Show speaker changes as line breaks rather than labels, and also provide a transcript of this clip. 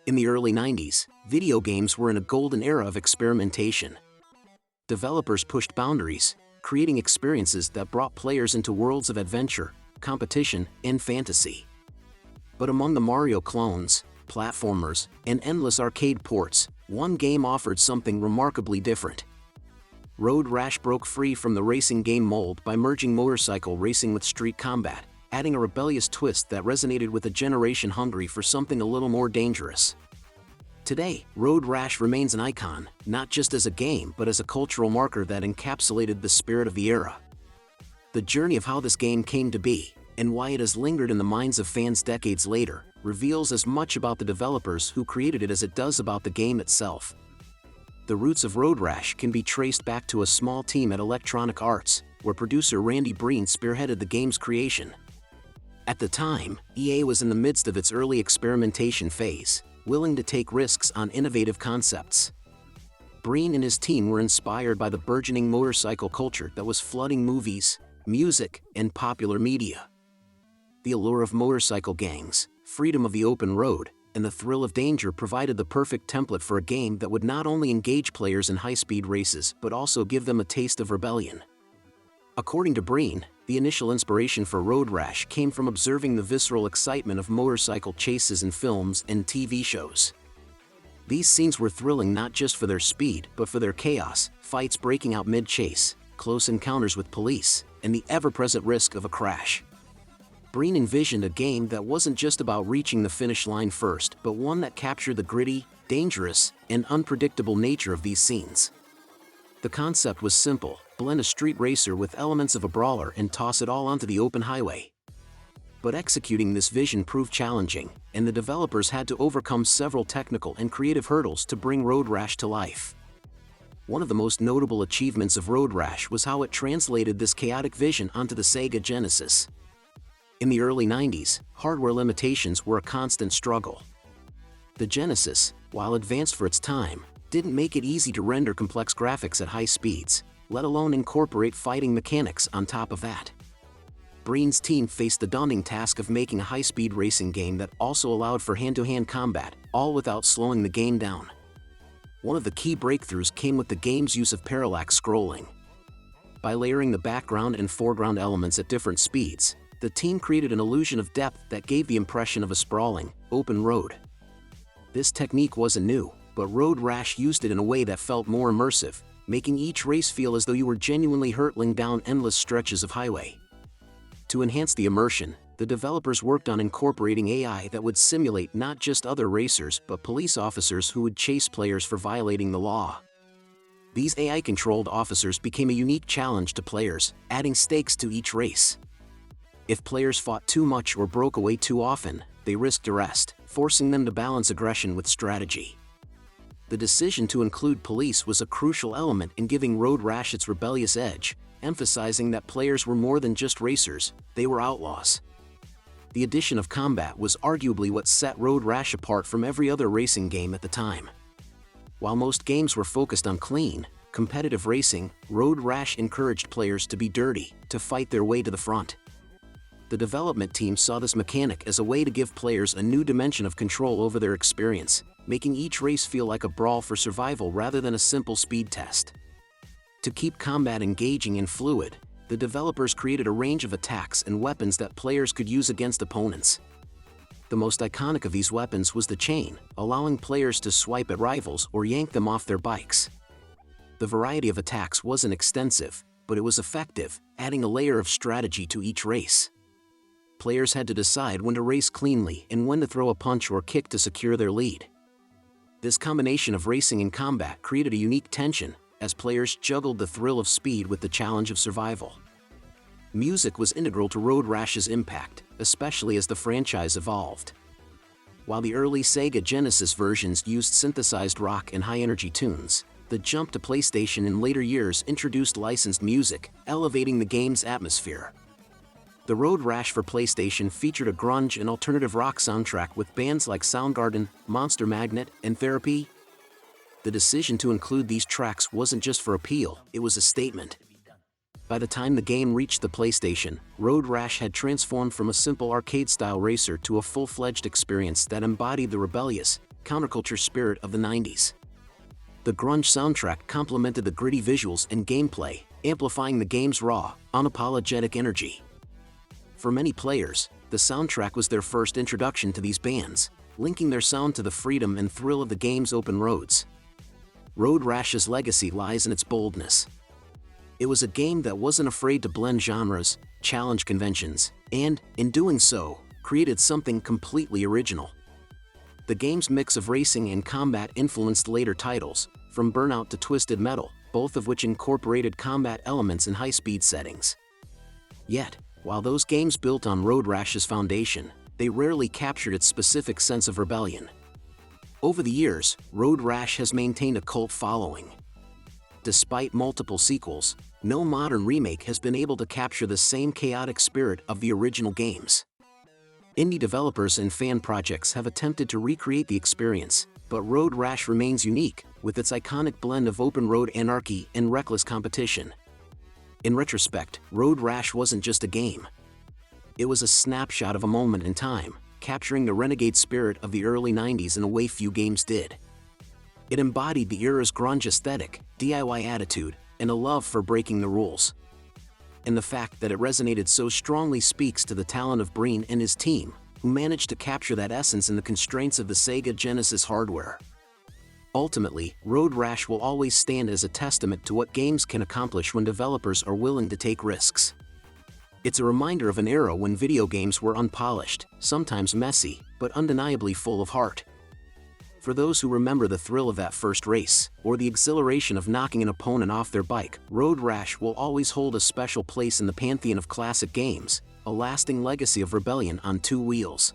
In the early 90s, video games were in a golden era of experimentation. Developers pushed boundaries, creating experiences that brought players into worlds of adventure, competition, and fantasy. But among the Mario clones, platformers, and endless arcade ports, one game offered something remarkably different. Road Rash broke free from the racing game mold by merging motorcycle racing with street combat, adding a rebellious twist that resonated with a generation hungry for something a little more dangerous. Today, Road Rash remains an icon, not just as a game but as a cultural marker that encapsulated the spirit of the era. The journey of how this game came to be, and why it has lingered in the minds of fans decades later, reveals as much about the developers who created it as it does about the game itself. The roots of Road Rash can be traced back to a small team at Electronic Arts, where producer Randy Breen spearheaded the game's creation. At the time, EA was in the midst of its early experimentation phase, willing to take risks on innovative concepts. Breen and his team were inspired by the burgeoning motorcycle culture that was flooding movies, music, and popular media. The allure of motorcycle gangs, freedom of the open road, and the thrill of danger provided the perfect template for a game that would not only engage players in high-speed races but also give them a taste of rebellion. According to Breen, the initial inspiration for Road Rash came from observing the visceral excitement of motorcycle chases in films and TV shows. These scenes were thrilling not just for their speed but for their chaos, fights breaking out mid-chase, close encounters with police, and the ever-present risk of a crash. Breen envisioned a game that wasn't just about reaching the finish line first, but one that captured the gritty, dangerous, and unpredictable nature of these scenes. The concept was simple: blend a street racer with elements of a brawler and toss it all onto the open highway. But executing this vision proved challenging, and the developers had to overcome several technical and creative hurdles to bring Road Rash to life. One of the most notable achievements of Road Rash was how it translated this chaotic vision onto the Sega Genesis. In the early 90s, hardware limitations were a constant struggle. The Genesis, while advanced for its time, didn't make it easy to render complex graphics at high speeds, let alone incorporate fighting mechanics on top of that. Breen's team faced the daunting task of making a high-speed racing game that also allowed for hand-to-hand combat, all without slowing the game down. One of the key breakthroughs came with the game's use of parallax scrolling. By layering the background and foreground elements at different speeds, the team created an illusion of depth that gave the impression of a sprawling, open road. This technique wasn't new, but Road Rash used it in a way that felt more immersive, making each race feel as though you were genuinely hurtling down endless stretches of highway. To enhance the immersion, the developers worked on incorporating AI that would simulate not just other racers but police officers who would chase players for violating the law. These AI-controlled officers became a unique challenge to players, adding stakes to each race. If players fought too much or broke away too often, they risked arrest, forcing them to balance aggression with strategy. The decision to include police was a crucial element in giving Road Rash its rebellious edge, emphasizing that players were more than just racers, they were outlaws. The addition of combat was arguably what set Road Rash apart from every other racing game at the time. While most games were focused on clean, competitive racing, Road Rash encouraged players to be dirty, to fight their way to the front. The development team saw this mechanic as a way to give players a new dimension of control over their experience, making each race feel like a brawl for survival rather than a simple speed test. To keep combat engaging and fluid, the developers created a range of attacks and weapons that players could use against opponents. The most iconic of these weapons was the chain, allowing players to swipe at rivals or yank them off their bikes. The variety of attacks wasn't extensive, but it was effective, adding a layer of strategy to each race. Players had to decide when to race cleanly and when to throw a punch or kick to secure their lead. This combination of racing and combat created a unique tension, as players juggled the thrill of speed with the challenge of survival. Music was integral to Road Rash's impact, especially as the franchise evolved. While the early Sega Genesis versions used synthesized rock and high-energy tunes, the jump to PlayStation in later years introduced licensed music, elevating the game's atmosphere. The Road Rash for PlayStation featured a grunge and alternative rock soundtrack with bands like Soundgarden, Monster Magnet, and Therapy. The decision to include these tracks wasn't just for appeal, it was a statement. By the time the game reached the PlayStation, Road Rash had transformed from a simple arcade-style racer to a full-fledged experience that embodied the rebellious, counterculture spirit of the 90s. The grunge soundtrack complemented the gritty visuals and gameplay, amplifying the game's raw, unapologetic energy. For many players, the soundtrack was their first introduction to these bands, linking their sound to the freedom and thrill of the game's open roads. Road Rash's legacy lies in its boldness. It was a game that wasn't afraid to blend genres, challenge conventions, and, in doing so, created something completely original. The game's mix of racing and combat influenced later titles, from Burnout to Twisted Metal, both of which incorporated combat elements in high-speed settings. Yet, while those games built on Road Rash's foundation, they rarely captured its specific sense of rebellion. Over the years, Road Rash has maintained a cult following. Despite multiple sequels, no modern remake has been able to capture the same chaotic spirit of the original games. Indie developers and fan projects have attempted to recreate the experience, but Road Rash remains unique, with its iconic blend of open road anarchy and reckless competition. In retrospect, Road Rash wasn't just a game. It was a snapshot of a moment in time, capturing the renegade spirit of the early 90s in a way few games did. It embodied the era's grunge aesthetic, DIY attitude, and a love for breaking the rules. And the fact that it resonated so strongly speaks to the talent of Breen and his team, who managed to capture that essence in the constraints of the Sega Genesis hardware. Ultimately, Road Rash will always stand as a testament to what games can accomplish when developers are willing to take risks. It's a reminder of an era when video games were unpolished, sometimes messy, but undeniably full of heart. For those who remember the thrill of that first race, or the exhilaration of knocking an opponent off their bike, Road Rash will always hold a special place in the pantheon of classic games, a lasting legacy of rebellion on two wheels.